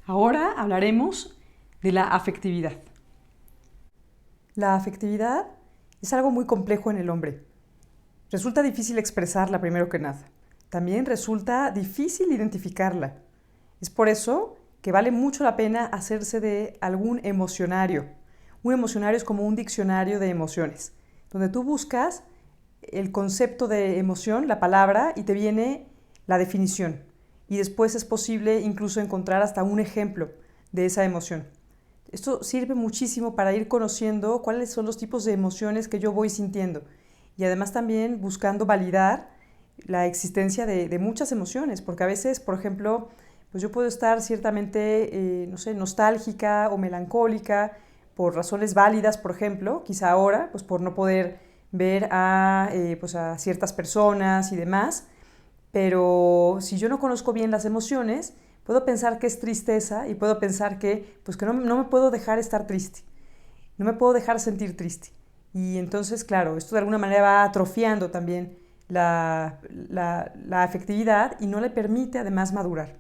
Ahora hablaremos de la afectividad. La afectividad es algo muy complejo en el hombre. Resulta difícil expresarla primero que nada. También resulta difícil identificarla. Es por eso que vale mucho la pena hacerse de algún emocionario. Un emocionario es como un diccionario de emociones, donde tú buscas el concepto de emoción, la palabra, y te viene la definición. Y después es posible incluso encontrar hasta un ejemplo de esa emoción. Esto sirve muchísimo para ir conociendo cuáles son los tipos de emociones que yo voy sintiendo y además también buscando validar la existencia de muchas emociones, porque a veces, por ejemplo, pues yo puedo estar ciertamente, nostálgica o melancólica por razones válidas, por ejemplo, quizá ahora, pues por no poder ver a ciertas personas y demás, pero si yo no conozco bien las emociones, puedo pensar que es tristeza y puedo pensar que no me puedo dejar estar triste, no me puedo dejar sentir triste. Y entonces, claro, esto de alguna manera va atrofiando también la afectividad y no le permite además madurar.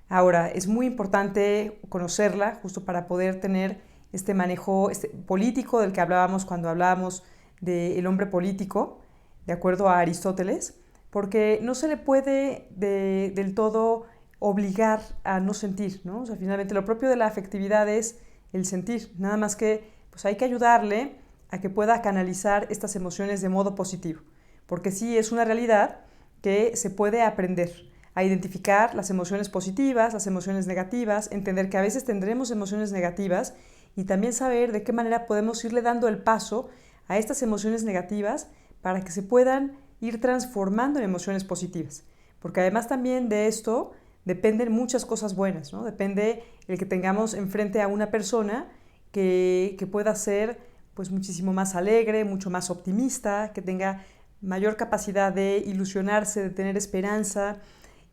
Ahora, es muy importante conocerla justo para poder tener este manejo político del que hablábamos cuando hablábamos del hombre político, de acuerdo a Aristóteles, porque no se le puede del todo obligar a no sentir, ¿no? O sea, finalmente lo propio de la afectividad es el sentir, nada más que pues hay que ayudarle a que pueda canalizar estas emociones de modo positivo, porque sí es una realidad que se puede aprender a identificar las emociones positivas, las emociones negativas, entender que a veces tendremos emociones negativas y también saber de qué manera podemos irle dando el paso a estas emociones negativas para que se puedan ir transformando en emociones positivas. Porque además también de esto dependen muchas cosas buenas, ¿no? Depende el que tengamos enfrente a una persona que pueda ser pues muchísimo más alegre, mucho más optimista, que tenga mayor capacidad de ilusionarse, de tener esperanza.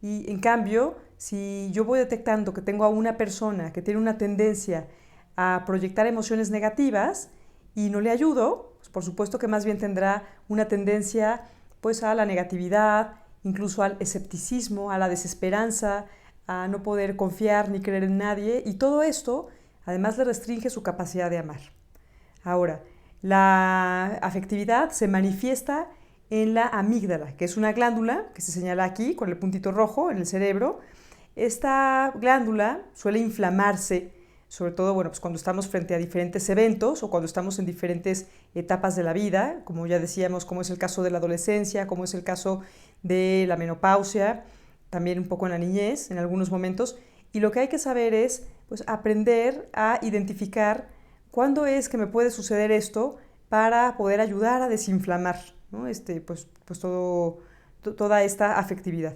Y en cambio, si yo voy detectando que tengo a una persona que tiene una tendencia a proyectar emociones negativas y no le ayudo, pues por supuesto que más bien tendrá una tendencia pues a la negatividad, incluso al escepticismo, a la desesperanza, a no poder confiar ni creer en nadie, y todo esto además le restringe su capacidad de amar. Ahora, la afectividad se manifiesta en la amígdala, que es una glándula que se señala aquí con el puntito rojo en el cerebro. Esta glándula suele inflamarse, sobre todo pues cuando estamos frente a diferentes eventos o cuando estamos en diferentes etapas de la vida, como ya decíamos, como es el caso de la adolescencia, como es el caso de la menopausia, también un poco en la niñez, en algunos momentos. Y lo que hay que saber es pues, aprender a identificar cuándo es que me puede suceder esto para poder ayudar a desinflamar, ¿no? Toda esta afectividad.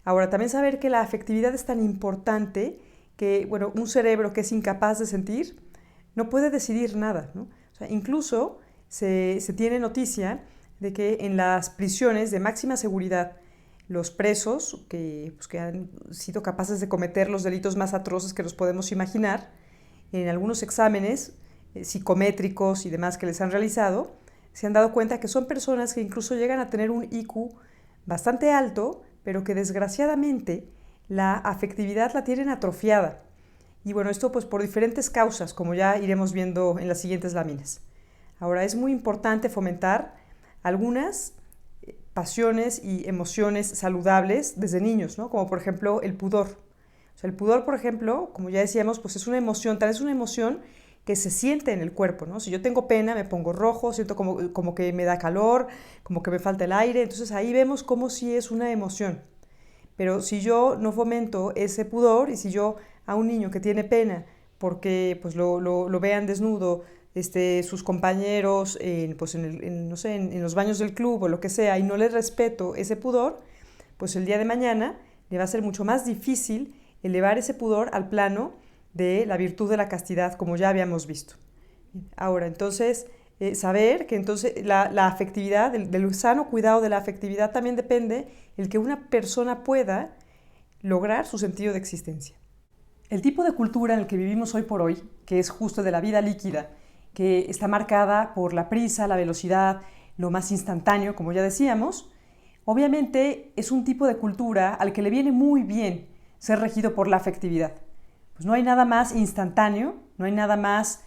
Ahora, también saber que la afectividad es tan importante que, bueno, un cerebro que es incapaz de sentir no puede decidir nada, ¿no? O sea, incluso se tiene noticia de que en las prisiones de máxima seguridad los presos que han sido capaces de cometer los delitos más atroces que nos podemos imaginar, en algunos exámenes psicométricos y demás que les han realizado, se han dado cuenta que son personas que incluso llegan a tener un IQ bastante alto, pero que desgraciadamente la afectividad la tienen atrofiada. Y bueno, esto pues por diferentes causas, como ya iremos viendo en las siguientes láminas. Ahora, es muy importante fomentar algunas pasiones y emociones saludables desde niños, ¿no? Como por ejemplo el pudor. O sea, el pudor, por ejemplo, como ya decíamos, pues es una emoción, tal vez una emoción que se siente en el cuerpo, ¿no? Si yo tengo pena, me pongo rojo, siento como que me da calor, como que me falta el aire, entonces ahí vemos cómo sí es una emoción. Pero si yo no fomento ese pudor y si yo a un niño que tiene pena porque pues lo vean desnudo sus compañeros no sé, en los baños del club o lo que sea y no le respeto ese pudor, pues el día de mañana le va a ser mucho más difícil elevar ese pudor al plano de la virtud de la castidad, como ya habíamos visto. Ahora, entonces, saber que entonces la afectividad, del sano cuidado de la afectividad también depende el que una persona pueda lograr su sentido de existencia. El tipo de cultura en el que vivimos hoy por hoy, que es justo de la vida líquida, que está marcada por la prisa, la velocidad, lo más instantáneo, como ya decíamos, obviamente es un tipo de cultura al que le viene muy bien ser regido por la afectividad. Pues no hay nada más instantáneo, no hay nada más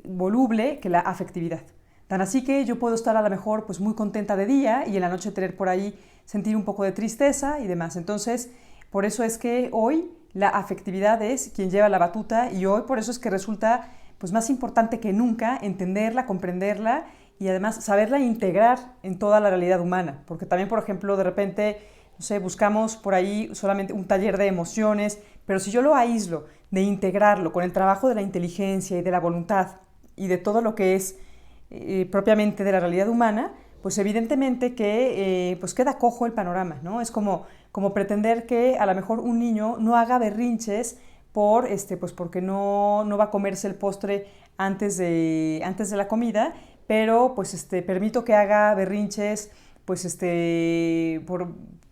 voluble que la afectividad. Tan así que yo puedo estar a lo mejor pues muy contenta de día y en la noche tener por ahí sentir un poco de tristeza y demás. Entonces, por eso es que hoy la afectividad es quien lleva la batuta y hoy por eso es que resulta pues más importante que nunca entenderla, comprenderla y además saberla integrar en toda la realidad humana. Porque también, por ejemplo, de repente, no sé, buscamos por ahí solamente un taller de emociones, pero si yo lo aíslo de integrarlo con el trabajo de la inteligencia y de la voluntad y de todo lo que es propiamente de la realidad humana, pues evidentemente que pues queda cojo el panorama, ¿no? Es como pretender que a lo mejor un niño no haga berrinches pues porque no va a comerse el postre antes de la comida, pero pues permito que haga berrinches pues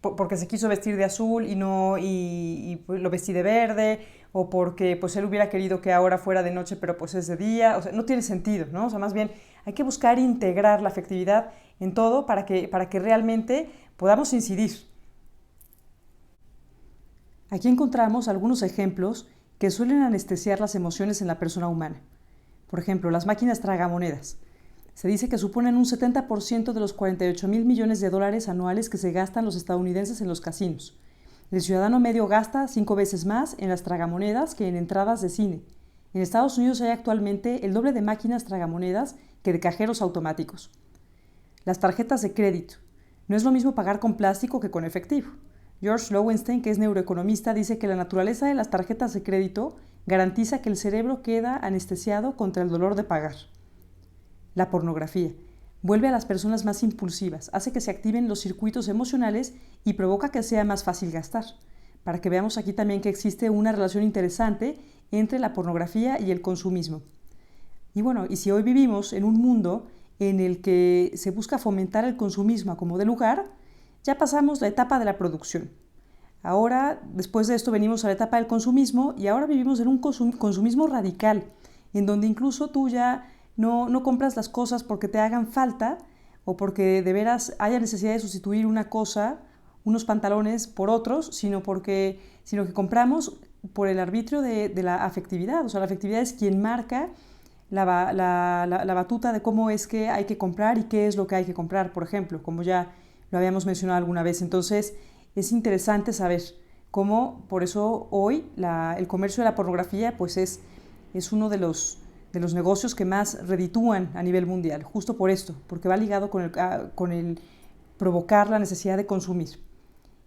porque se quiso vestir de azul y pues, lo vestí de verde, o porque pues él hubiera querido que ahora fuera de noche pero pues es de día, o sea, no tiene sentido, ¿no? O sea, más bien hay que buscar integrar la afectividad en todo para que realmente podamos incidir. Aquí encontramos algunos ejemplos que suelen anestesiar las emociones en la persona humana. Por ejemplo, las máquinas tragamonedas. Se dice que suponen un 70% de los 48,000 millones de dólares anuales que se gastan los estadounidenses en los casinos. El ciudadano medio gasta 5 veces más en las tragamonedas que en entradas de cine. En Estados Unidos hay actualmente el doble de máquinas tragamonedas que de cajeros automáticos. Las tarjetas de crédito. No es lo mismo pagar con plástico que con efectivo. George Lowenstein, que es neuroeconomista, dice que la naturaleza de las tarjetas de crédito garantiza que el cerebro queda anestesiado contra el dolor de pagar. La pornografía. Vuelve a las personas más impulsivas, hace que se activen los circuitos emocionales y provoca que sea más fácil gastar. Para que veamos aquí también que existe una relación interesante entre la pornografía y el consumismo. Y bueno, y si hoy vivimos en un mundo en el que se busca fomentar el consumismo como de lugar, ya pasamos la etapa de la producción. Ahora, después de esto, venimos a la etapa del consumismo y ahora vivimos en un consumismo radical, en donde incluso tú ya no compras las cosas porque te hagan falta o porque de veras haya necesidad de sustituir una cosa, unos pantalones por otros, sino que compramos por el arbitrio de la afectividad. O sea, la afectividad es quien marca la batuta de cómo es que hay que comprar y qué es lo que hay que comprar, por ejemplo, como ya lo habíamos mencionado alguna vez. Entonces, es interesante saber cómo, por eso hoy, el comercio de la pornografía pues es uno de los negocios que más reditúan a nivel mundial, justo por esto, porque va ligado con el provocar la necesidad de consumir.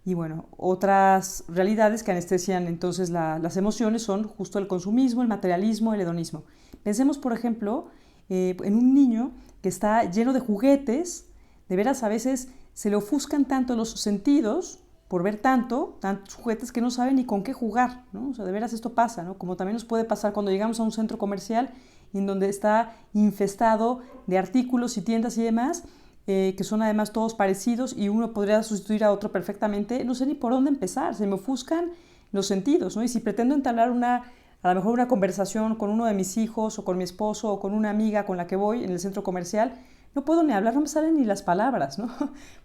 Y bueno, otras realidades que anestesian entonces las emociones son justo el consumismo, el materialismo, el hedonismo. Pensemos, por ejemplo, en un niño que está lleno de juguetes, de veras a veces se le ofuscan tanto los sentidos por ver tantos juguetes que no sabe ni con qué jugar, ¿no? O sea, de veras esto pasa, ¿no? Como también nos puede pasar cuando llegamos a un centro comercial en donde está infestado de artículos y tiendas y demás, que son además todos parecidos y uno podría sustituir a otro perfectamente, no sé ni por dónde empezar, se me ofuscan los sentidos, ¿no? Y si pretendo entablar a lo mejor una conversación con uno de mis hijos o con mi esposo o con una amiga con la que voy en el centro comercial, no puedo ni hablar, no me salen ni las palabras, ¿no?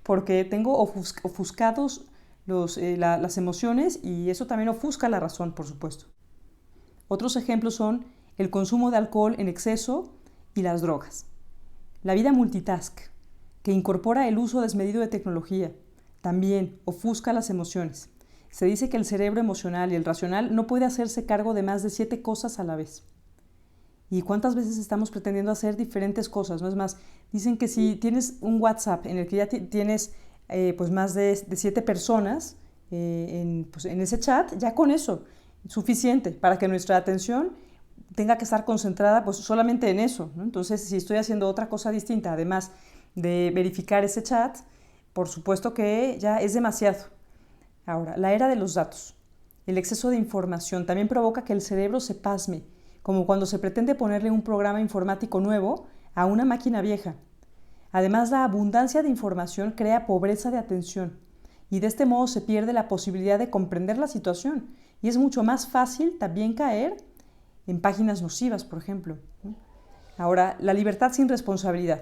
Porque tengo ofuscados las emociones y eso también ofusca la razón, por supuesto. Otros ejemplos son el consumo de alcohol en exceso y las drogas. La vida multitask, que incorpora el uso desmedido de tecnología, también ofusca las emociones. Se dice que el cerebro emocional y el racional no puede hacerse cargo de más de 7 cosas a la vez. ¿Y cuántas veces estamos pretendiendo hacer diferentes cosas? No es más, dicen que si tienes un WhatsApp en el que ya tienes pues más de 7 personas en ese chat, ya con eso es suficiente para que nuestra atención tenga que estar concentrada pues solamente en eso, ¿no? Entonces, si estoy haciendo otra cosa distinta, además de verificar ese chat, por supuesto que ya es demasiado. Ahora, la era de los datos. El exceso de información también provoca que el cerebro se pasme, como cuando se pretende ponerle un programa informático nuevo a una máquina vieja. Además, la abundancia de información crea pobreza de atención y de este modo se pierde la posibilidad de comprender la situación y es mucho más fácil también caer en páginas nocivas, por ejemplo. Ahora, la libertad sin responsabilidad.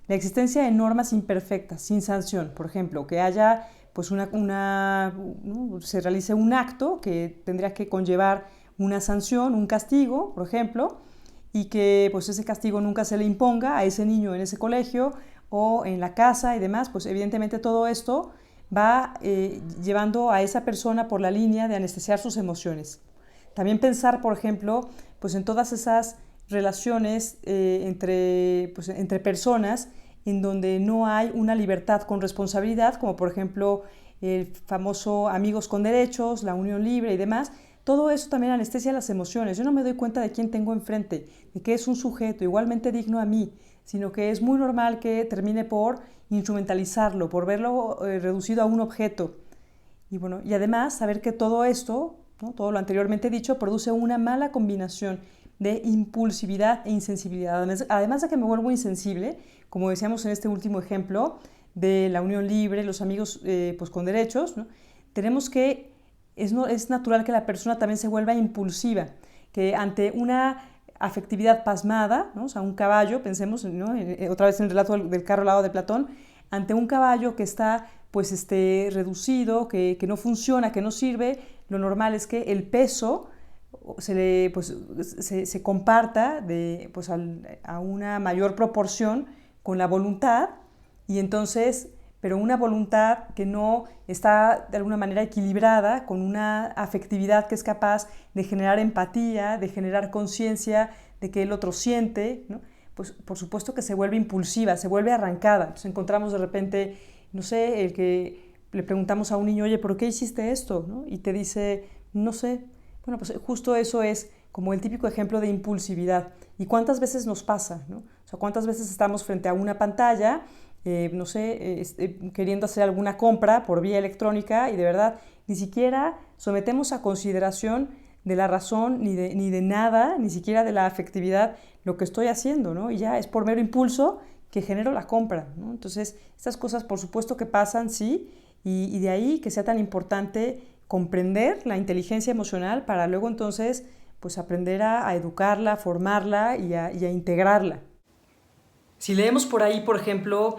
La existencia de normas imperfectas, sin sanción, por ejemplo, que haya, pues se realice un acto que tendría que conllevar una sanción, un castigo, por ejemplo, y que pues ese castigo nunca se le imponga a ese niño en ese colegio o en la casa y demás, pues evidentemente todo esto va llevando a esa persona por la línea de anestesiar sus emociones. También pensar, por ejemplo, pues en todas esas relaciones entre personas en donde no hay una libertad con responsabilidad, como por ejemplo el famoso amigos con derechos, la unión libre y demás. Todo eso también anestesia las emociones. Yo no me doy cuenta de quién tengo enfrente, de que es un sujeto igualmente digno a mí, sino que es muy normal que termine por instrumentalizarlo, por verlo reducido a un objeto. Y bueno, y además saber que todo esto, ¿no?, todo lo anteriormente dicho, produce una mala combinación de impulsividad e insensibilidad. Además de que me vuelvo insensible, como decíamos en este último ejemplo, de la unión libre, los amigos pues con derechos, ¿no?, tenemos que, es natural que la persona también se vuelva impulsiva, que ante una afectividad pasmada, ¿no?, o sea, un caballo, pensemos, ¿no?, otra vez en el relato del carro alado de Platón, ante un caballo que está pues reducido, que no funciona, que no sirve, lo normal es que el peso se comparta a una mayor proporción con la voluntad, y entonces, pero una voluntad que no está de alguna manera equilibrada, con una afectividad que es capaz de generar empatía, de generar conciencia de que el otro siente, ¿no?, pues por supuesto que se vuelve impulsiva, se vuelve arrancada. Entonces encontramos de repente, no sé, el que le preguntamos a un niño, oye, ¿por qué hiciste esto?, ¿no?, y te dice, no sé. Bueno, pues justo eso es como el típico ejemplo de impulsividad. ¿Y cuántas veces nos pasa, ¿no? O sea, cuántas veces estamos frente a una pantalla, no sé, queriendo hacer alguna compra por vía electrónica, y de verdad ni siquiera sometemos a consideración de la razón ni de nada, ni siquiera de la afectividad, lo que estoy haciendo, ¿no? Y ya es por mero impulso que genero la compra, ¿no? Entonces, estas cosas por supuesto que pasan, sí, y de ahí que sea tan importante comprender la inteligencia emocional para luego entonces pues aprender a educarla, a formarla y a integrarla. Si leemos por ahí, por ejemplo,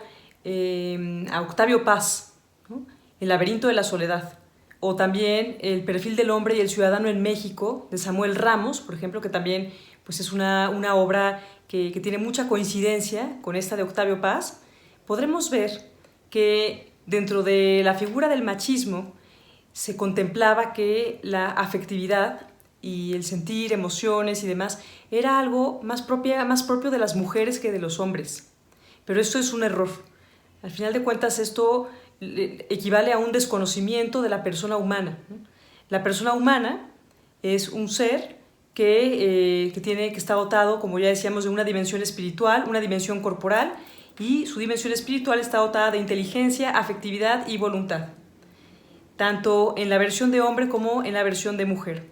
a Octavio Paz, ¿no?, El laberinto de la soledad, o también El perfil del hombre y el ciudadano en México, de Samuel Ramos, por ejemplo, que también pues, es una obra que tiene mucha coincidencia con esta de Octavio Paz, podremos ver que dentro de la figura del machismo se contemplaba que la afectividad y el sentir emociones y demás era algo más propio de las mujeres que de los hombres. Pero esto es un error. Al final de cuentas, esto equivale a un desconocimiento de la persona humana, ¿no? La persona humana es un ser que está dotado, como ya decíamos, de una dimensión espiritual, una dimensión corporal, y su dimensión espiritual está dotada de inteligencia, afectividad y voluntad, tanto en la versión de hombre como en la versión de mujer.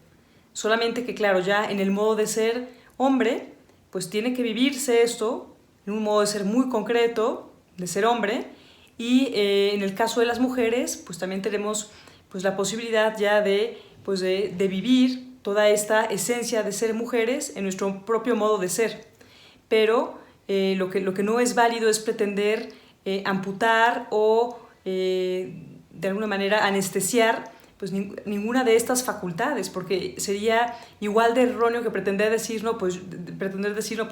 Solamente que, claro, ya en el modo de ser hombre, pues tiene que vivirse esto en un modo de ser muy concreto, de ser hombre, y en el caso de las mujeres, pues también tenemos pues, la posibilidad ya de vivir toda esta esencia de ser mujeres en nuestro propio modo de ser. Pero lo que no es válido es pretender amputar o de alguna manera anestesiar pues ninguna de estas facultades, porque sería igual de erróneo que pretender decir, no, pues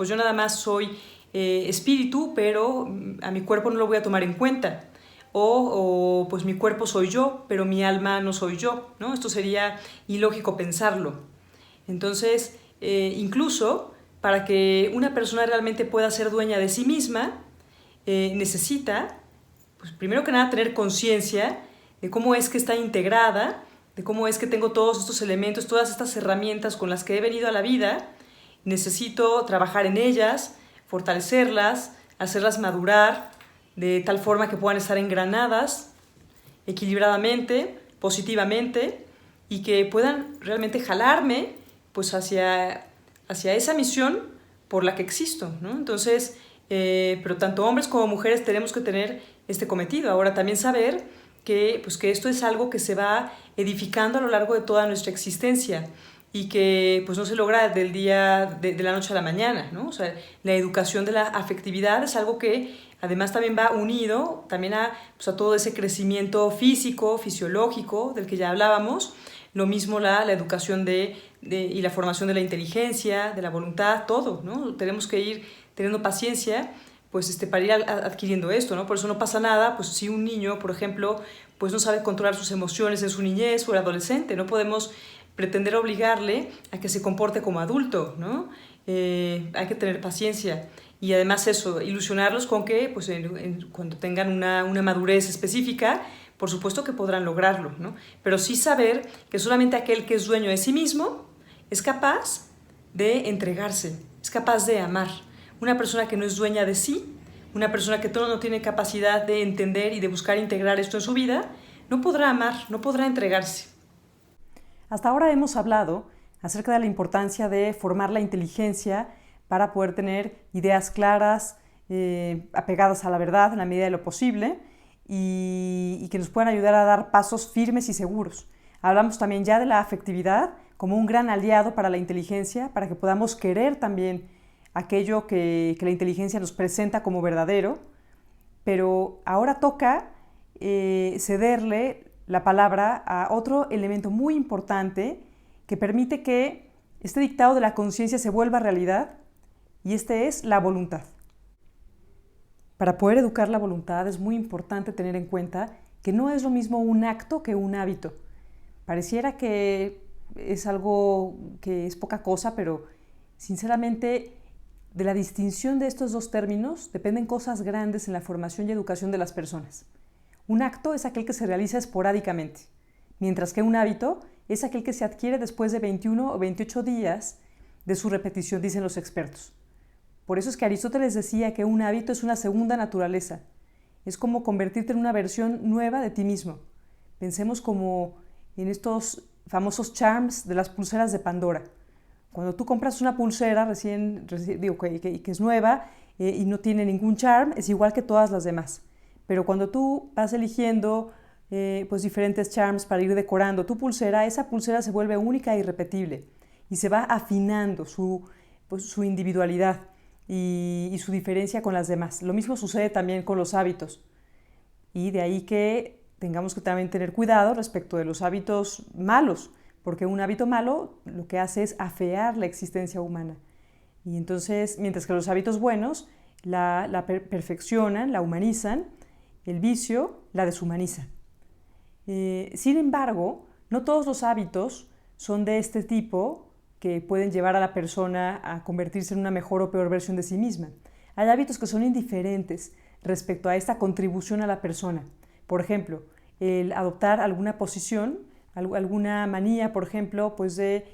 yo nada más soy espíritu, pero a mi cuerpo no lo voy a tomar en cuenta, o pues mi cuerpo soy yo, pero mi alma no soy yo, ¿no? Esto sería ilógico pensarlo. Entonces, incluso para que una persona realmente pueda ser dueña de sí misma, necesita, pues primero que nada, tener conciencia de cómo es que está integrada, de cómo es que tengo todos estos elementos, todas estas herramientas con las que he venido a la vida. Necesito trabajar en ellas, fortalecerlas, hacerlas madurar de tal forma que puedan estar engranadas equilibradamente, positivamente, y que puedan realmente jalarme pues hacia esa misión por la que existo, ¿no? Entonces, pero tanto hombres como mujeres tenemos que tener este cometido. Ahora también saber que esto es algo que se va edificando a lo largo de toda nuestra existencia y que pues no se logra de la noche a la mañana, ¿no? O sea, la educación de la afectividad es algo que además también va unido también a todo ese crecimiento físico, fisiológico del que ya hablábamos, Lo mismo la educación y la formación de la inteligencia, de la voluntad, todo, ¿no? Tenemos que ir teniendo paciencia pues, para ir adquiriendo esto, ¿no? Por eso no pasa nada, pues si un niño, por ejemplo, pues no sabe controlar sus emociones en su niñez o el adolescente, no podemos pretender obligarle a que se comporte como adulto, ¿no? Hay que tener paciencia y además eso, ilusionarlos con que pues, cuando tengan una madurez específica, por supuesto que podrán lograrlo, ¿no? Pero sí saber que solamente aquel que es dueño de sí mismo es capaz de entregarse, es capaz de amar. Una persona que no es dueña de sí, una persona que no tiene capacidad de entender y de buscar integrar esto en su vida, no podrá amar, no podrá entregarse. Hasta ahora hemos hablado acerca de la importancia de formar la inteligencia para poder tener ideas claras, apegadas a la verdad en la medida de lo posible y que nos puedan ayudar a dar pasos firmes y seguros. Hablamos también ya de la afectividad como un gran aliado para la inteligencia, para que podamos querer también aquello que la inteligencia nos presenta como verdadero, pero ahora toca cederle la palabra a otro elemento muy importante que permite que este dictado de la conciencia se vuelva realidad, y este es la voluntad. Para poder educar la voluntad es muy importante tener en cuenta que no es lo mismo un acto que un hábito. Pareciera que es algo que es poca cosa, pero sinceramente de la distinción de estos dos términos dependen cosas grandes en la formación y educación de las personas. Un acto es aquel que se realiza esporádicamente, mientras que un hábito es aquel que se adquiere después de 21 o 28 días de su repetición, dicen los expertos. Por eso es que Aristóteles decía que un hábito es una segunda naturaleza. Es como convertirte en una versión nueva de ti mismo. Pensemos como en estos famosos charms de las pulseras de Pandora. Cuando tú compras una pulsera que es nueva y no tiene ningún charm, es igual que todas las demás. Pero cuando tú vas eligiendo pues diferentes charms para ir decorando tu pulsera, esa pulsera se vuelve única e irrepetible y se va afinando su individualidad y su diferencia con las demás. Lo mismo sucede también con los hábitos, y de ahí que tengamos que también tener cuidado respecto de los hábitos malos, porque un hábito malo lo que hace es afear la existencia humana. Y entonces, mientras que los hábitos buenos la perfeccionan, la humanizan, el vicio la deshumaniza. Sin embargo, no todos los hábitos son de este tipo que pueden llevar a la persona a convertirse en una mejor o peor versión de sí misma. Hay hábitos que son indiferentes respecto a esta contribución a la persona. Por ejemplo, el adoptar alguna posición, alguna manía, por ejemplo, pues de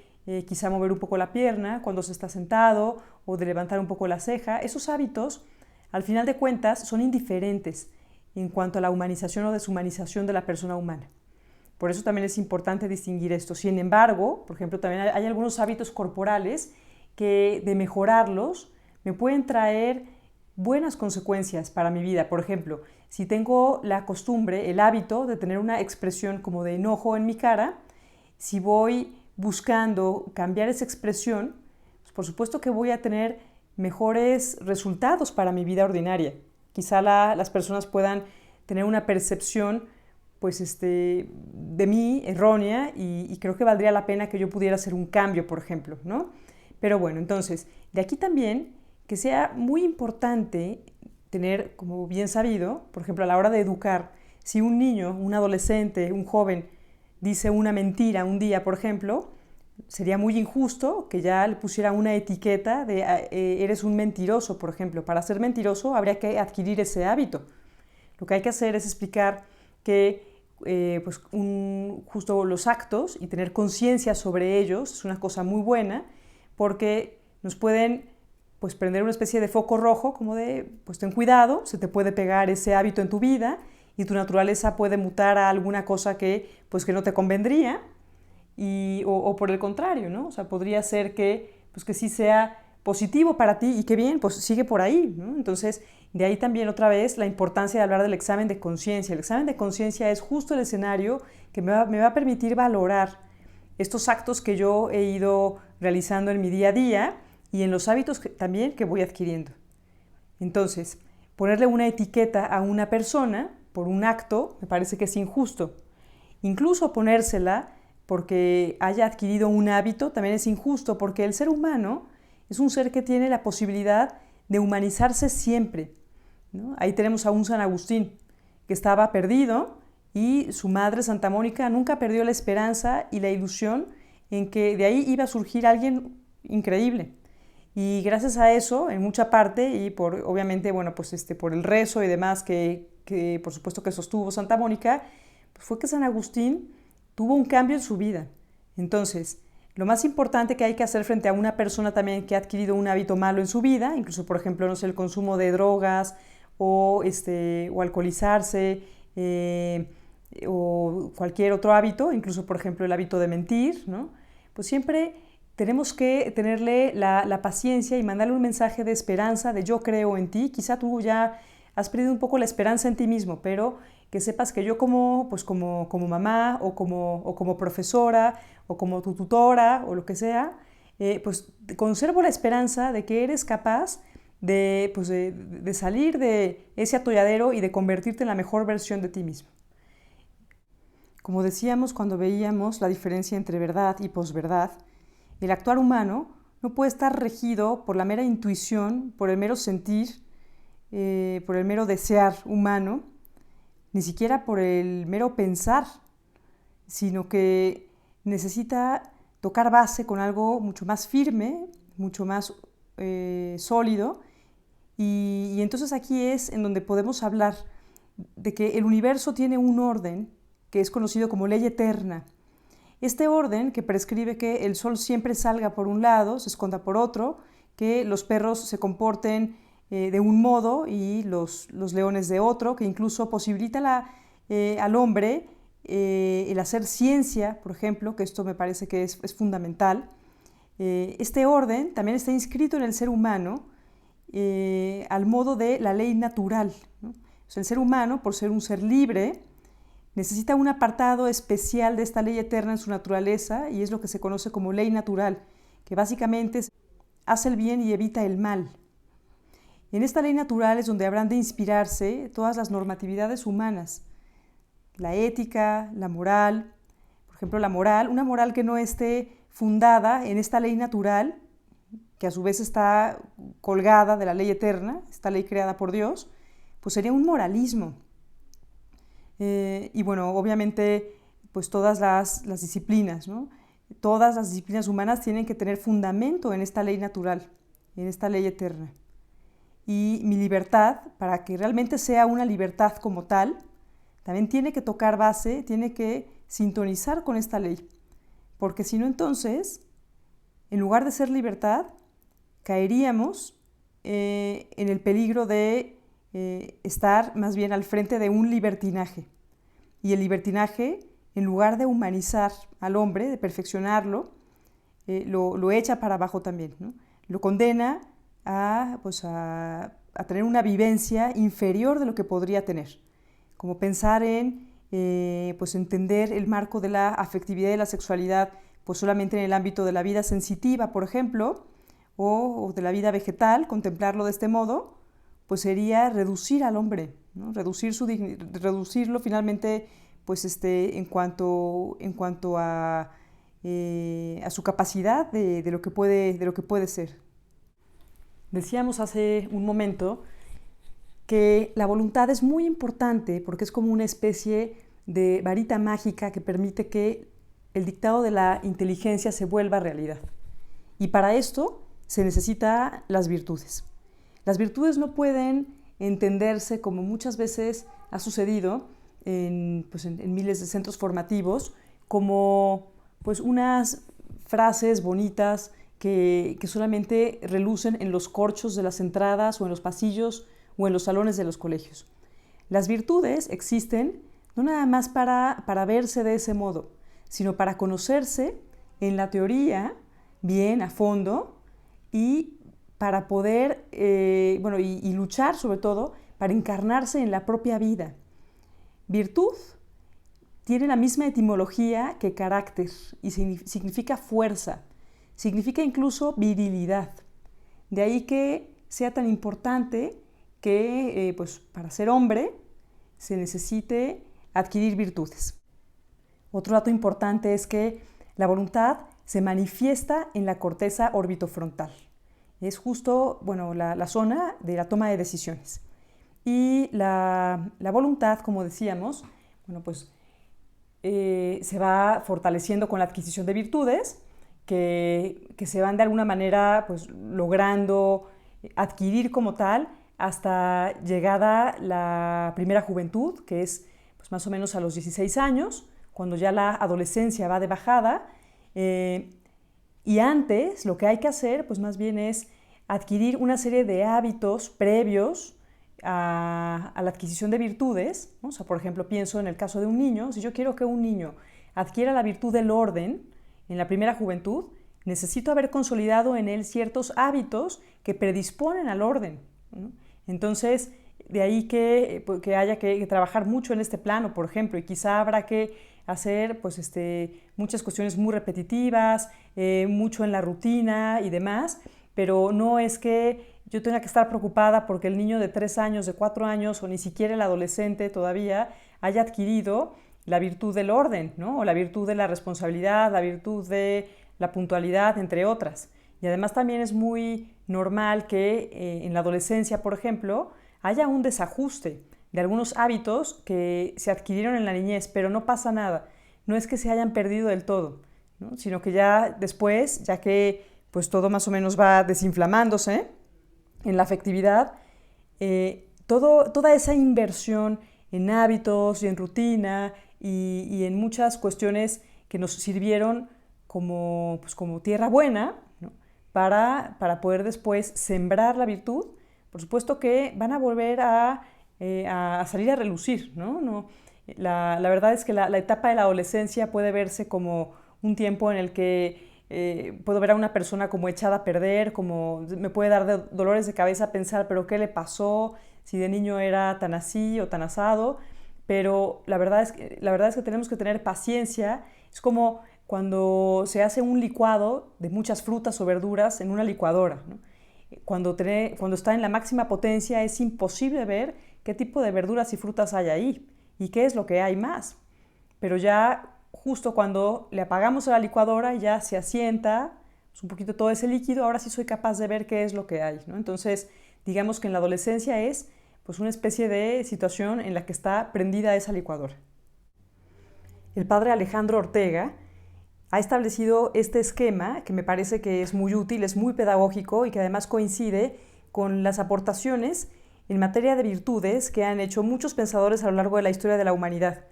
quizá mover un poco la pierna cuando se está sentado o de levantar un poco la ceja. Esos hábitos, al final de cuentas, son indiferentes en cuanto a la humanización o deshumanización de la persona humana. Por eso también es importante distinguir esto. Sin embargo, por ejemplo, también hay algunos hábitos corporales que de mejorarlos me pueden traer buenas consecuencias para mi vida. Por ejemplo, si tengo la costumbre, el hábito de tener una expresión como de enojo en mi cara, si voy buscando cambiar esa expresión, pues por supuesto que voy a tener mejores resultados para mi vida ordinaria. Quizá las personas puedan tener una percepción de mí errónea y creo que valdría la pena que yo pudiera hacer un cambio, por ejemplo, ¿no? Pero bueno, entonces, de aquí también que sea muy importante tener, como bien sabido, por ejemplo, a la hora de educar, si un niño, un adolescente, un joven dice una mentira un día, por ejemplo, sería muy injusto que ya le pusiera una etiqueta de eres un mentiroso, por ejemplo. Para ser mentiroso habría que adquirir ese hábito. Lo que hay que hacer es explicar que justo los actos y tener conciencia sobre ellos es una cosa muy buena, porque nos pueden prender una especie de foco rojo como de ten cuidado, se te puede pegar ese hábito en tu vida y tu naturaleza puede mutar a alguna cosa que no te convendría o por el contrario, ¿no? O sea, podría ser que sí sea positivo para ti y que bien, pues sigue por ahí, ¿no? Entonces, de ahí también otra vez la importancia de hablar del examen de conciencia. El examen de conciencia es justo el escenario que me va a permitir valorar estos actos que yo he ido realizando en mi día a día y en los hábitos también que voy adquiriendo. Entonces, ponerle una etiqueta a una persona por un acto me parece que es injusto. Incluso ponérsela porque haya adquirido un hábito, también es injusto, porque el ser humano es un ser que tiene la posibilidad de humanizarse siempre, ¿no? Ahí tenemos a un San Agustín, que estaba perdido, y su madre, Santa Mónica, nunca perdió la esperanza y la ilusión en que de ahí iba a surgir alguien increíble. Y gracias a eso, en mucha parte, y por, obviamente, bueno, pues por el rezo y demás que por supuesto que sostuvo Santa Mónica, pues fue que San Agustín tuvo un cambio en su vida. Entonces, lo más importante que hay que hacer frente a una persona también que ha adquirido un hábito malo en su vida, incluso, por ejemplo, no sé, el consumo de drogas o alcoholizarse, o cualquier otro hábito, incluso, por ejemplo, el hábito de mentir, ¿no? Pues siempre tenemos que tenerle la paciencia y mandarle un mensaje de esperanza, de yo creo en ti. Quizá tú ya has perdido un poco la esperanza en ti mismo, pero que sepas que yo como mamá o como profesora o como tu tutora o lo que sea, pues conservo la esperanza de que eres capaz de salir de ese atolladero y de convertirte en la mejor versión de ti mismo. Como decíamos cuando veíamos la diferencia entre verdad y posverdad, el actuar humano no puede estar regido por la mera intuición, por el mero sentir, por el mero desear humano, ni siquiera por el mero pensar, sino que necesita tocar base con algo mucho más firme, mucho más sólido, y entonces aquí es en donde podemos hablar de que el universo tiene un orden que es conocido como ley eterna. Este orden que prescribe que el sol siempre salga por un lado, se esconda por otro, que los perros se comporten de un modo y los leones de otro, que incluso posibilita al hombre el hacer ciencia, por ejemplo, que esto me parece que es fundamental. Este orden también está inscrito en el ser humano al modo de la ley natural, ¿no? O sea, el ser humano, por ser un ser libre, necesita un apartado especial de esta ley eterna en su naturaleza, y es lo que se conoce como ley natural, que básicamente hace el bien y evita el mal. En esta ley natural es donde habrán de inspirarse todas las normatividades humanas, la ética, la moral. Por ejemplo, la moral, una moral que no esté fundada en esta ley natural, que a su vez está colgada de la ley eterna, esta ley creada por Dios, pues sería un moralismo. Y bueno, obviamente, pues todas las disciplinas, ¿no? Todas las disciplinas humanas tienen que tener fundamento en esta ley natural, en esta ley eterna. Y mi libertad, para que realmente sea una libertad como tal, también tiene que tocar base, tiene que sintonizar con esta ley. Porque si no, entonces, en lugar de ser libertad, caeríamos en el peligro de estar más bien al frente de un libertinaje. Y el libertinaje, en lugar de humanizar al hombre, de perfeccionarlo, lo echa para abajo también, ¿no? Lo condena a tener una vivencia inferior de lo que podría tener, como pensar en entender el marco de la afectividad y la sexualidad pues solamente en el ámbito de la vida sensitiva, por ejemplo, o de la vida vegetal. Contemplarlo de este modo pues sería reducir al hombre, ¿no? Reducirlo finalmente pues en cuanto a su capacidad de lo que puede ser. Decíamos hace un momento que la voluntad es muy importante porque es como una especie de varita mágica que permite que el dictado de la inteligencia se vuelva realidad. Y para esto se necesitan las virtudes. Las virtudes no pueden entenderse, como muchas veces ha sucedido en miles de centros formativos, como pues unas frases bonitas que solamente relucen en los corchos de las entradas o en los pasillos o en los salones de los colegios. Las virtudes existen no nada más para verse de ese modo, sino para conocerse en la teoría bien a fondo y para poder, y luchar sobre todo para encarnarse en la propia vida. Virtud tiene la misma etimología que carácter y significa fuerza, significa incluso virilidad. De ahí que sea tan importante que para ser hombre se necesite adquirir virtudes. Otro dato importante es que la voluntad se manifiesta en la corteza orbitofrontal. Es justo, bueno, la zona de la toma de decisiones. Y la voluntad, como decíamos, bueno, pues se va fortaleciendo con la adquisición de virtudes que se van de alguna manera pues, logrando adquirir como tal hasta llegada la primera juventud, que es pues, más o menos a los 16 años, cuando ya la adolescencia va de bajada. Y antes lo que hay que hacer pues más bien es adquirir una serie de hábitos previos a la adquisición de virtudes, ¿no? O sea, por ejemplo, pienso en el caso de un niño. Si yo quiero que un niño adquiera la virtud del orden en la primera juventud, necesito haber consolidado en él ciertos hábitos que predisponen al orden, ¿no? Entonces, de ahí que haya que trabajar mucho en este plano, por ejemplo, y quizá habrá que hacer pues, muchas cuestiones muy repetitivas, mucho en la rutina y demás, pero no es que yo tenga que estar preocupada porque el niño de 3 años, de 4 años o ni siquiera el adolescente todavía haya adquirido la virtud del orden, ¿no? O la virtud de la responsabilidad, la virtud de la puntualidad, entre otras. Y además también es muy normal que en la adolescencia, por ejemplo, haya un desajuste de algunos hábitos que se adquirieron en la niñez, pero no pasa nada. No es que se hayan perdido del todo, ¿no? Sino que ya después, ya que pues todo más o menos va desinflamándose en la afectividad, toda esa inversión en hábitos y en rutina y en muchas cuestiones que nos sirvieron como tierra buena, ¿no? para poder después sembrar la virtud. Por supuesto que van a volver a salir a relucir, ¿no? La verdad es que la etapa de la adolescencia puede verse como un tiempo en el que puedo ver a una persona como echada a perder, como me puede dar dolores de cabeza pensar, pero ¿qué le pasó? Si de niño era tan así o tan asado. Pero la verdad es que tenemos que tener paciencia. Es como cuando se hace un licuado de muchas frutas o verduras en una licuadora, ¿no? Cuando está en la máxima potencia es imposible ver qué tipo de verduras y frutas hay ahí y qué es lo que hay más. Pero ya justo cuando le apagamos a la licuadora y ya se asienta pues, un poquito todo ese líquido, ahora sí soy capaz de ver qué es lo que hay, ¿no? Entonces, digamos que en la adolescencia es pues, una especie de situación en la que está prendida esa licuadora. El padre Alejandro Ortega ha establecido este esquema que me parece que es muy útil, es muy pedagógico y que además coincide con las aportaciones en materia de virtudes que han hecho muchos pensadores a lo largo de la historia de la humanidad.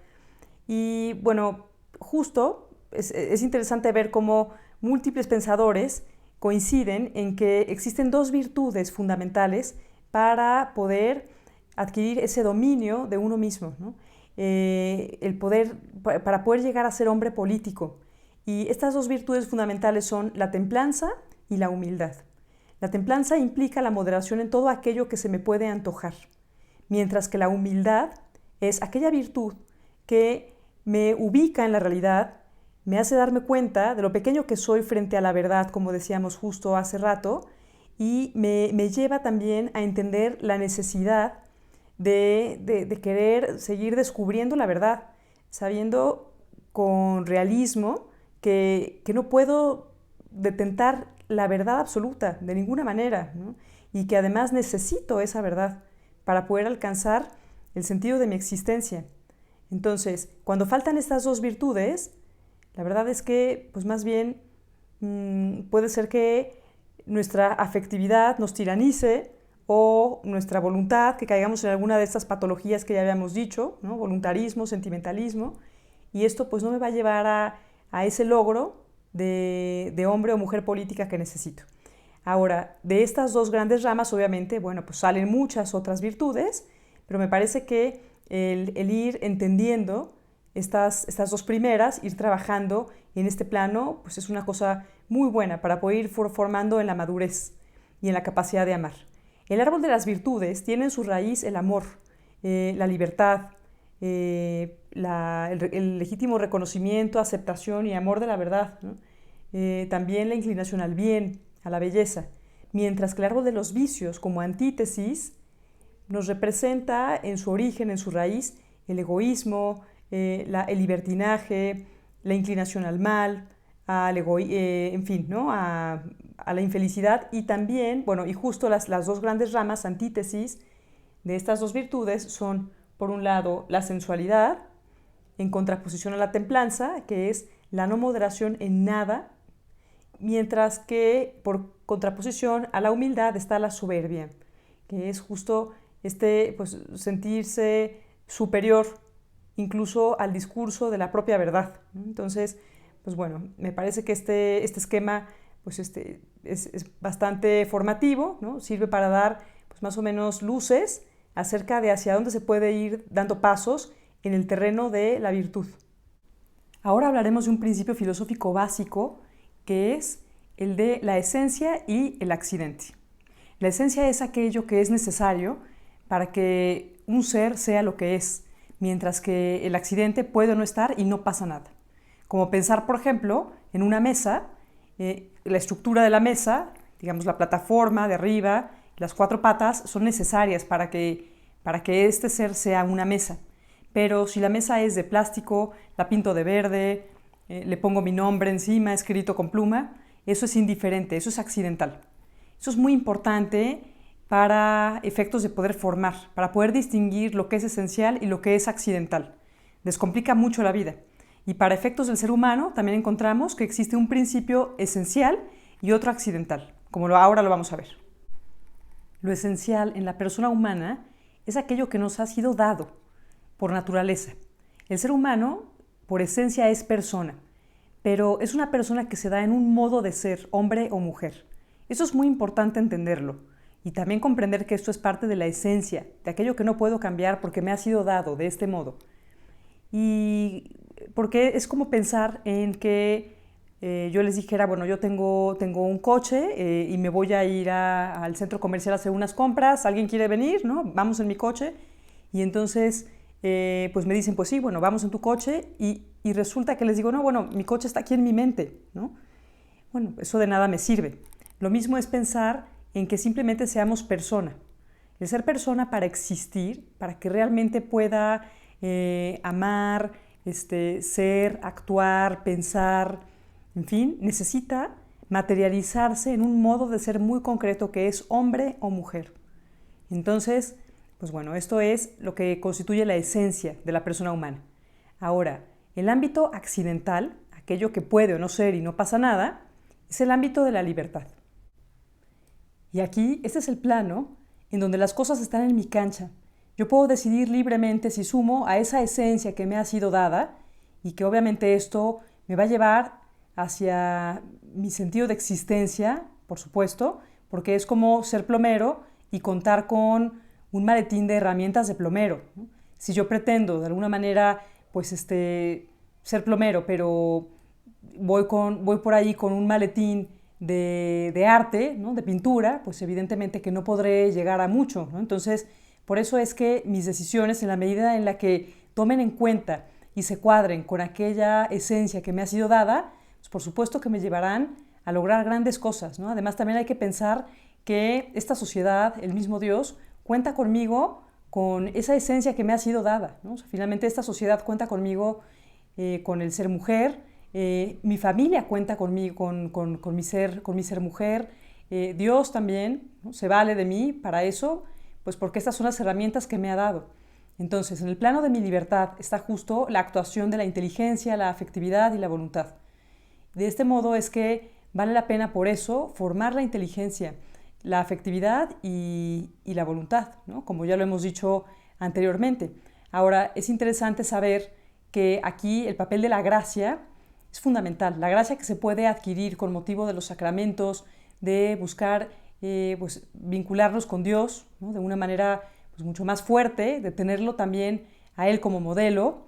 Y bueno, justo es interesante ver cómo múltiples pensadores coinciden en que existen dos virtudes fundamentales para poder adquirir ese dominio de uno mismo, ¿no? Para poder llegar a ser hombre político. Y estas dos virtudes fundamentales son la templanza y la humildad. La templanza implica la moderación en todo aquello que se me puede antojar, mientras que la humildad es aquella virtud que me ubica en la realidad, me hace darme cuenta de lo pequeño que soy frente a la verdad, como decíamos justo hace rato, y me lleva también a entender la necesidad de querer seguir descubriendo la verdad, sabiendo con realismo que no puedo detentar la verdad absoluta de ninguna manera, ¿no? Y que además necesito esa verdad para poder alcanzar el sentido de mi existencia. Entonces, cuando faltan estas dos virtudes, la verdad es que, pues más bien, puede ser que nuestra afectividad nos tiranice o nuestra voluntad, que caigamos en alguna de estas patologías que ya habíamos dicho, ¿no? Voluntarismo, sentimentalismo, y esto pues no me va a llevar a ese logro de hombre o mujer política que necesito. Ahora, de estas dos grandes ramas, obviamente, bueno, pues salen muchas otras virtudes, pero me parece que el ir entendiendo estas dos primeras, ir trabajando en este plano, pues es una cosa muy buena para poder ir formando en la madurez y en la capacidad de amar. El árbol de las virtudes tiene en su raíz el amor, la libertad, el legítimo reconocimiento, aceptación y amor de la verdad, ¿no? También la inclinación al bien, a la belleza, mientras que el árbol de los vicios, como antítesis, nos representa en su origen, en su raíz, el egoísmo, el libertinaje, la inclinación al mal, en fin, ¿no? A la infelicidad y también, bueno, y justo las dos grandes ramas, antítesis de estas dos virtudes son, por un lado, la sensualidad, en contraposición a la templanza, que es la no moderación en nada, mientras que por contraposición a la humildad está la soberbia, que es justo pues, sentirse superior incluso al discurso de la propia verdad, ¿no? Entonces, pues bueno, me parece que este esquema pues es bastante formativo, ¿no? Sirve para dar pues, más o menos luces acerca de hacia dónde se puede ir dando pasos en el terreno de la virtud. Ahora hablaremos de un principio filosófico básico que es el de la esencia y el accidente. La esencia es aquello que es necesario para que un ser sea lo que es, mientras que el accidente puede no estar y no pasa nada. Como pensar, por ejemplo, en una mesa, la estructura de la mesa, digamos la plataforma de arriba, las cuatro patas son necesarias para que este ser sea una mesa. Pero si la mesa es de plástico, la pinto de verde, le pongo mi nombre encima, escrito con pluma, eso es indiferente, eso es accidental. Eso es muy importante para efectos de poder formar, para poder distinguir lo que es esencial y lo que es accidental. Descomplica mucho la vida. Y para efectos del ser humano también encontramos que existe un principio esencial y otro accidental, como ahora lo vamos a ver. Lo esencial en la persona humana es aquello que nos ha sido dado por naturaleza. El ser humano, por esencia, es persona, pero es una persona que se da en un modo de ser, hombre o mujer. Eso es muy importante entenderlo y también comprender que esto es parte de la esencia, de aquello que no puedo cambiar porque me ha sido dado de este modo. Y porque es como pensar en que yo les dijera, bueno, yo tengo un coche y me voy a ir al centro comercial a hacer unas compras, ¿alguien quiere venir? ¿No? Vamos en mi coche y entonces pues me dicen, pues sí, bueno, vamos en tu coche y resulta que les digo, no, bueno, mi coche está aquí en mi mente, ¿no? Bueno, eso de nada me sirve. Lo mismo es pensar en que simplemente seamos persona. El ser persona para existir, para que realmente pueda amar, ser, actuar, pensar, en fin, necesita materializarse en un modo de ser muy concreto que es hombre o mujer. Entonces, pues bueno, esto es lo que constituye la esencia de la persona humana. Ahora, el ámbito accidental, aquello que puede o no ser y no pasa nada, es el ámbito de la libertad. Y aquí, este es el plano en donde las cosas están en mi cancha. Yo puedo decidir libremente si sumo a esa esencia que me ha sido dada y que obviamente esto me va a llevar hacia mi sentido de existencia, por supuesto, porque es como ser plomero y contar con un maletín de herramientas de plomero, ¿no? Si yo pretendo de alguna manera pues ser plomero, pero voy por ahí con un maletín de arte, ¿no? De pintura, pues evidentemente que no podré llegar a mucho, ¿no? Entonces, por eso es que mis decisiones, en la medida en la que tomen en cuenta y se cuadren con aquella esencia que me ha sido dada, pues por supuesto que me llevarán a lograr grandes cosas, ¿no? Además, también hay que pensar que esta sociedad, el mismo Dios, cuenta conmigo con esa esencia que me ha sido dada, ¿no? O sea, finalmente esta sociedad cuenta conmigo con el ser mujer, mi familia cuenta conmigo, con mi ser mujer, Dios también, ¿no? Se vale de mí para eso, pues porque estas son las herramientas que me ha dado. Entonces, en el plano de mi libertad está justo la actuación de la inteligencia, la afectividad y la voluntad. De este modo es que vale la pena por eso formar la inteligencia, la afectividad y la voluntad, ¿no? Como ya lo hemos dicho anteriormente. Ahora, es interesante saber que aquí el papel de la gracia es fundamental. La gracia que se puede adquirir con motivo de los sacramentos, de buscar pues, vincularnos con Dios, ¿no? De una manera pues, mucho más fuerte, de tenerlo también a Él como modelo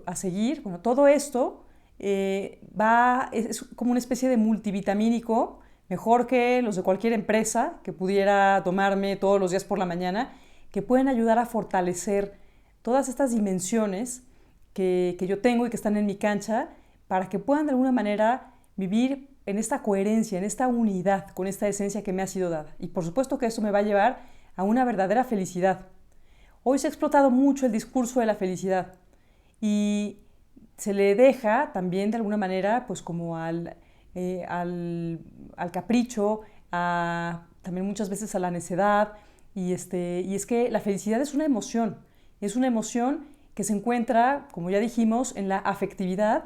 a seguir. Bueno, todo esto es como una especie de multivitamínico, mejor que los de cualquier empresa que pudiera tomarme todos los días por la mañana, que pueden ayudar a fortalecer todas estas dimensiones que yo tengo y que están en mi cancha para que puedan de alguna manera vivir en esta coherencia, en esta unidad con esta esencia que me ha sido dada. Y por supuesto que esto me va a llevar a una verdadera felicidad. Hoy se ha explotado mucho el discurso de la felicidad y se le deja también de alguna manera pues como al capricho, también muchas veces a la necedad, y es que la felicidad es una emoción que se encuentra, como ya dijimos, en la afectividad,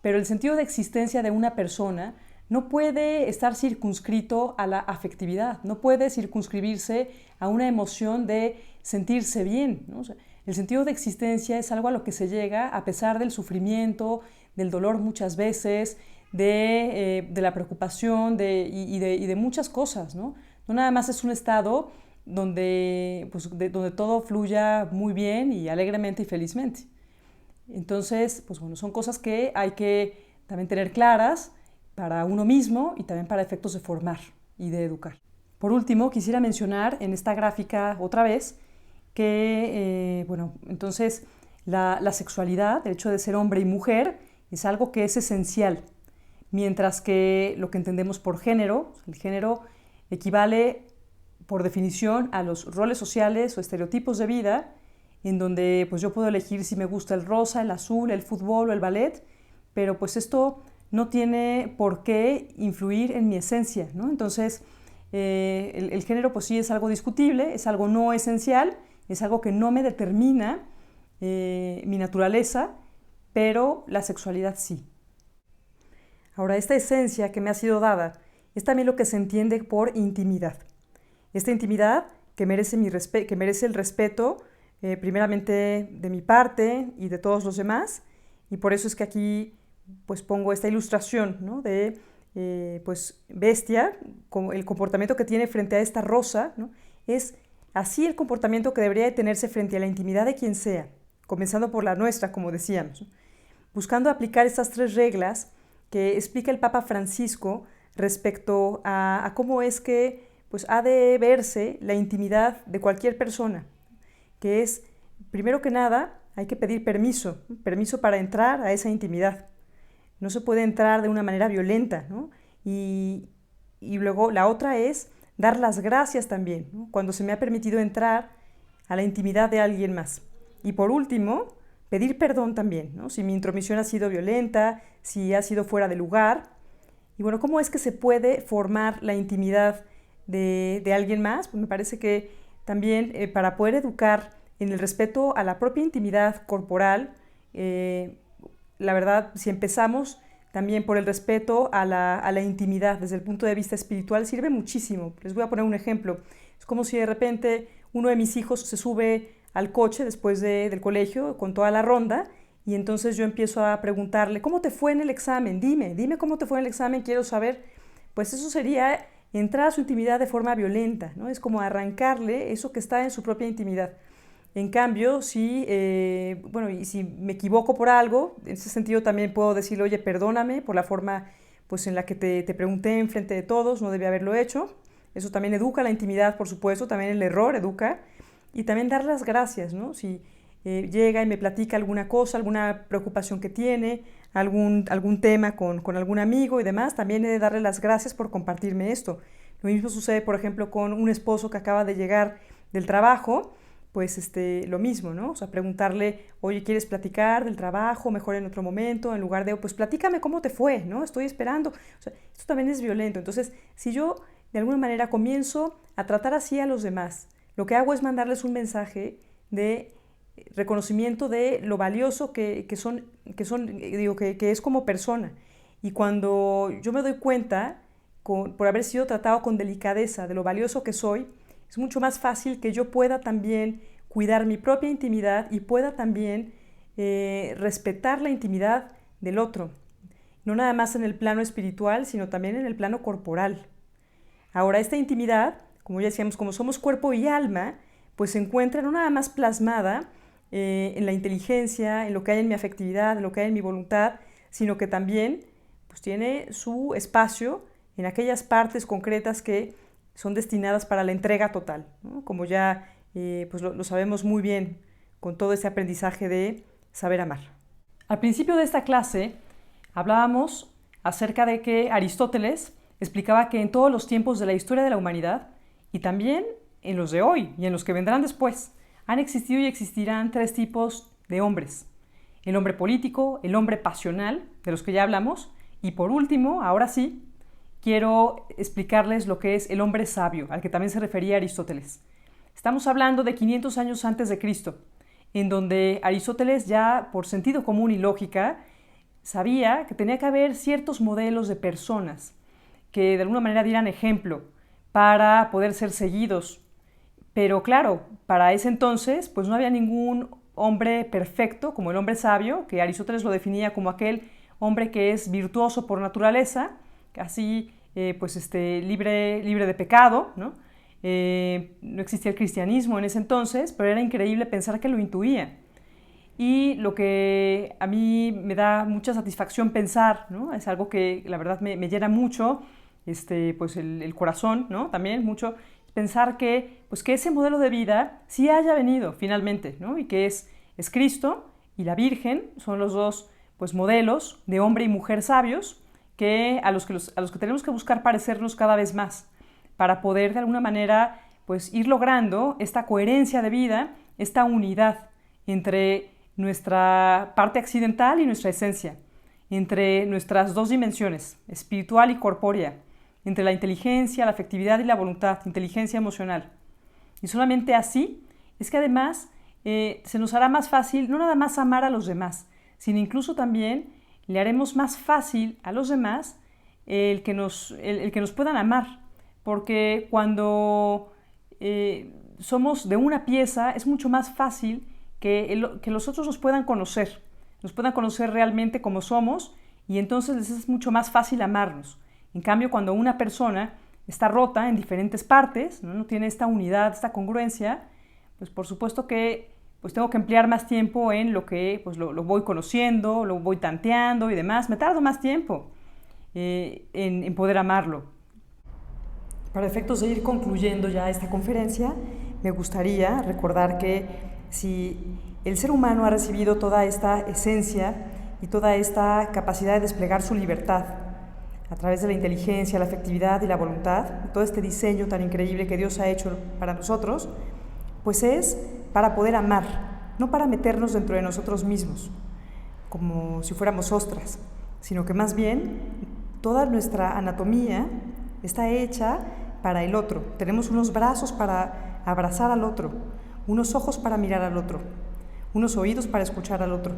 pero el sentido de existencia de una persona no puede estar circunscrito a la afectividad, no puede circunscribirse a una emoción de sentirse bien, ¿no? O sea, el sentido de existencia es algo a lo que se llega a pesar del sufrimiento, del dolor muchas veces, de la preocupación y de muchas cosas, ¿no? No nada más es un estado donde todo fluya muy bien y alegremente y felizmente. Entonces, pues bueno, son cosas que hay que también tener claras para uno mismo y también para efectos de formar y de educar. Por último, quisiera mencionar en esta gráfica otra vez que, entonces la sexualidad, el hecho de ser hombre y mujer, es algo que es esencial, mientras que lo que entendemos por género, el género equivale por definición a los roles sociales o estereotipos de vida, en donde pues yo puedo elegir si me gusta el rosa, el azul, el fútbol o el ballet, pero pues esto no tiene por qué influir en mi esencia, ¿no? Entonces, el género pues sí es algo discutible, es algo no esencial, es algo que no me determina mi naturaleza, pero la sexualidad sí. Ahora, esta esencia que me ha sido dada es también lo que se entiende por intimidad. Esta intimidad que merece el respeto primeramente de mi parte y de todos los demás, y por eso es que aquí pues pongo esta ilustración, ¿no? De pues Bestia, como el comportamiento que tiene frente a esta rosa, ¿no? Es así el comportamiento que debería de tenerse frente a la intimidad de quien sea, comenzando por la nuestra, como decíamos, ¿no? Buscando aplicar estas 3 reglas que explica el Papa Francisco respecto a cómo es que pues, ha de verse la intimidad de cualquier persona, que es, primero que nada, hay que pedir permiso, ¿no? Permiso para entrar a esa intimidad. No se puede entrar de una manera violenta, ¿no? Y luego la otra es dar las gracias también, ¿no? Cuando se me ha permitido entrar a la intimidad de alguien más. Y por último, pedir perdón también, ¿no? Si mi intromisión ha sido violenta, si ha sido fuera de lugar. Y bueno, ¿cómo es que se puede formar la intimidad de alguien más? Pues me parece que también para poder educar en el respeto a la propia intimidad corporal, la verdad, si empezamos también por el respeto a la intimidad desde el punto de vista espiritual, sirve muchísimo. Les voy a poner un ejemplo. Es como si de repente uno de mis hijos se sube al coche después del colegio con toda la ronda y entonces yo empiezo a preguntarle, ¿cómo te fue en el examen? Dime cómo te fue en el examen, quiero saber. Pues eso sería entrar a su intimidad de forma violenta, ¿no? Es como arrancarle eso que está en su propia intimidad. En cambio, si me equivoco por algo, en ese sentido también puedo decirle, oye, perdóname por la forma pues, en la que te pregunté en frente de todos, no debía haberlo hecho. Eso también educa la intimidad, por supuesto, también el error educa. Y también dar las gracias, ¿no? Si llega y me platica alguna cosa, alguna preocupación que tiene, algún tema con algún amigo y demás, también he de darle las gracias por compartirme esto. Lo mismo sucede, por ejemplo, con un esposo que acaba de llegar del trabajo, pues lo mismo, ¿no? O sea, preguntarle, oye, ¿quieres platicar del trabajo? Mejor en otro momento, en lugar de, pues platícame cómo te fue, ¿no? Estoy esperando. O sea, esto también es violento. Entonces, si yo de alguna manera comienzo a tratar así a los demás, lo que hago es mandarles un mensaje de reconocimiento de lo valioso que es como persona. Y cuando yo me doy cuenta, por haber sido tratado con delicadeza, de lo valioso que soy, es mucho más fácil que yo pueda también cuidar mi propia intimidad y pueda también respetar la intimidad del otro. No nada más en el plano espiritual, sino también en el plano corporal. Ahora, esta intimidad, como ya decíamos, como somos cuerpo y alma, pues se encuentra no nada más plasmada en la inteligencia, en lo que hay en mi afectividad, en lo que hay en mi voluntad, sino que también pues, tiene su espacio en aquellas partes concretas que son destinadas para la entrega total, ¿no? Como ya pues lo sabemos muy bien con todo ese aprendizaje de saber amar. Al principio de esta clase hablábamos acerca de que Aristóteles explicaba que en todos los tiempos de la historia de la humanidad y también en los de hoy y en los que vendrán después, han existido y existirán 3 tipos de hombres. el hombre político, el hombre pasional, de los que ya hablamos, y por último, ahora sí, quiero explicarles lo que es el hombre sabio, al que también se refería Aristóteles. Estamos hablando de 500 años antes de Cristo, en donde Aristóteles ya por sentido común y lógica sabía que tenía que haber ciertos modelos de personas que de alguna manera dieran ejemplo para poder ser seguidos. Pero claro, para ese entonces pues no había ningún hombre perfecto como el hombre sabio, que Aristóteles lo definía como aquel hombre que es virtuoso por naturaleza, casi libre de pecado, ¿no? No existía el cristianismo en ese entonces, pero era increíble pensar que lo intuía. Y lo que a mí me da mucha satisfacción pensar, ¿no? Es algo que la verdad me llena mucho el corazón, ¿no? También mucho pensar que ese modelo de vida sí haya venido finalmente, ¿no? Y que es Cristo y la Virgen, son los dos modelos de hombre y mujer sabios a los que tenemos que buscar parecernos cada vez más para poder de alguna manera ir logrando esta coherencia de vida, esta unidad entre nuestra parte accidental y nuestra esencia, entre nuestras dos dimensiones, espiritual y corpórea, entre la inteligencia, la afectividad y la voluntad, inteligencia emocional. Y solamente así es que además se nos hará más fácil no nada más amar a los demás, sino incluso también le haremos más fácil a los demás el que nos puedan amar, porque cuando somos de una pieza es mucho más fácil que los otros nos puedan conocer realmente como somos, y entonces les es mucho más fácil amarnos. En cambio, cuando una persona está rota en diferentes partes, no tiene esta unidad, esta congruencia, pues por supuesto que tengo que emplear más tiempo en lo que lo voy conociendo, lo voy tanteando y demás. Me tardo más tiempo en poder amarlo. Para efectos de ir concluyendo ya esta conferencia, me gustaría recordar que si el ser humano ha recibido toda esta esencia y toda esta capacidad de desplegar su libertad a través de la inteligencia, la afectividad y la voluntad, todo este diseño tan increíble que Dios ha hecho para nosotros, pues es para poder amar, no para meternos dentro de nosotros mismos, como si fuéramos ostras, sino que más bien toda nuestra anatomía está hecha para el otro. Tenemos unos brazos para abrazar al otro, unos ojos para mirar al otro, unos oídos para escuchar al otro,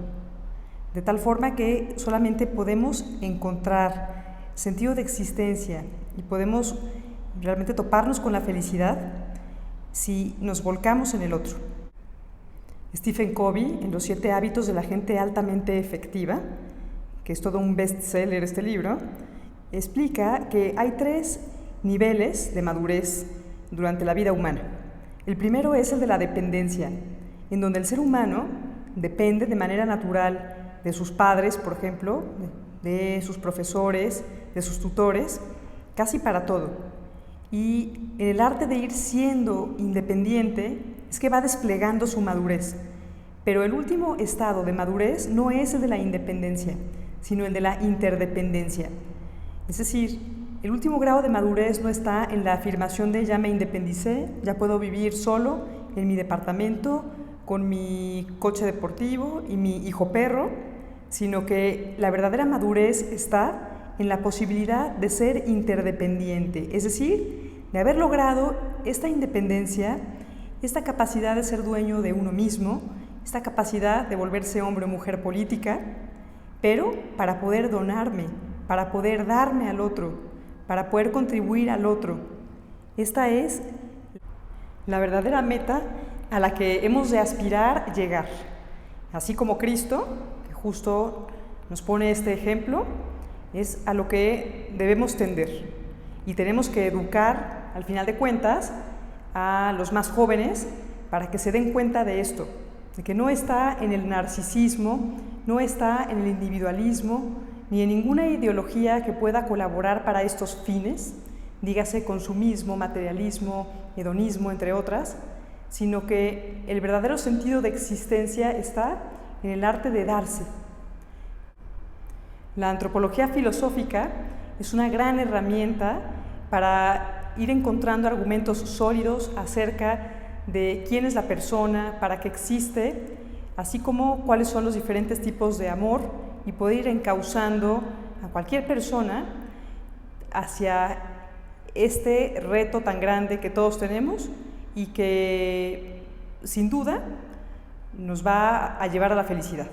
de tal forma que solamente podemos encontrar sentido de existencia y podemos realmente toparnos con la felicidad si nos volcamos en el otro. Stephen Covey, en Los 7 hábitos de la gente altamente efectiva, que es todo un bestseller este libro, explica que hay 3 niveles de madurez durante la vida humana. El primero es el de la dependencia, en donde el ser humano depende de manera natural de sus padres, por ejemplo, de sus profesores, de sus tutores, casi para todo. Y en el arte de ir siendo independiente es que va desplegando su madurez. Pero el último estado de madurez no es el de la independencia, sino el de la interdependencia. Es decir, el último grado de madurez no está en la afirmación de ya me independicé, ya puedo vivir solo en mi departamento, con mi coche deportivo y mi hijo perro, sino que la verdadera madurez está en la posibilidad de ser interdependiente, es decir, de haber logrado esta independencia, esta capacidad de ser dueño de uno mismo, esta capacidad de volverse hombre o mujer política, pero para poder donarme, para poder darme al otro, para poder contribuir al otro. Esta es la verdadera meta a la que hemos de aspirar llegar. Así como Cristo, que justo nos pone este ejemplo, es a lo que debemos tender. Y tenemos que educar, al final de cuentas, a los más jóvenes para que se den cuenta de esto, de que no está en el narcisismo, no está en el individualismo, ni en ninguna ideología que pueda colaborar para estos fines, dígase consumismo, materialismo, hedonismo, entre otras, sino que el verdadero sentido de existencia está en el arte de darse. La antropología filosófica es una gran herramienta para ir encontrando argumentos sólidos acerca de quién es la persona, para qué existe, así como cuáles son los diferentes tipos de amor y poder ir encauzando a cualquier persona hacia este reto tan grande que todos tenemos y que sin duda nos va a llevar a la felicidad.